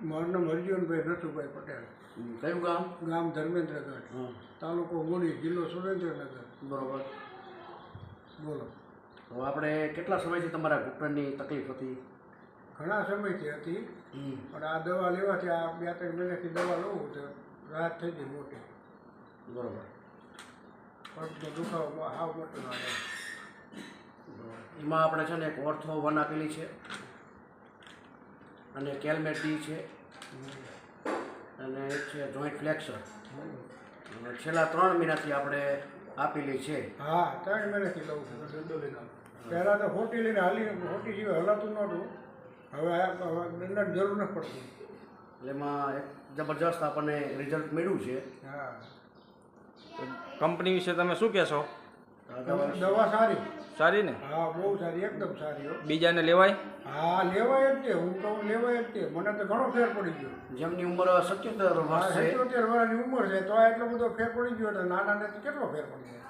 મારું નામ હરજીવનભાઈ નથુભાઈ પટેલ. કયું ગામ? ગામ ધર્મેન્દ્રગઢ, તાલુકો મૂળી, જિલ્લો સુરેન્દ્રનગર. બરોબર. બોલો. તો આપણે કેટલા સમયથી તમારા ઘૂંટણની તકલીફ હતી? ઘણા સમયથી હતી, પણ આ દવા લેવાથી આ 2-3 મહિનાથી દવા લઉં તો રાહત થઈ ગઈ મોટી. બરોબર. પગનો દુખાવો હાવ મોટો લાગે. એમાં આપણે છે ને એક ઓર્થો 1 આપેલી છે અને કેલમેટ ડી છે અને એક છે જોઈન્ટ ફ્લેક્સર. છેલ્લા 3 મહિનાથી આપણે આપેલી છે. હા, 3 મહિનાથી લઉં છું. પહેલાં તો ખોટી લઈને ખોટી સિવાય હલાતું નહોતું. હવે દંડની જરૂર નથી પડતી. એમાં એક જબરજસ્ત આપણને રિઝલ્ટ મળ્યું છે. હા, કંપની વિશે તમે શું કહેશો? દવા સારી. સારી ને? હા, બહુ સારી, એકદમ સારી. બીજાને લેવાય? હા, લેવાય જ તે. હું કહું લેવાય જ તે. મને તો ઘણો ફેર પડી ગયો. જેમની ઉંમર 77 વર્ષ છે, 77 વર્ષની ઉંમર છે તો આ એટલો બધો ફેર પડી ગયો. તો નાનાને કેટલો ફેર પડી જાય.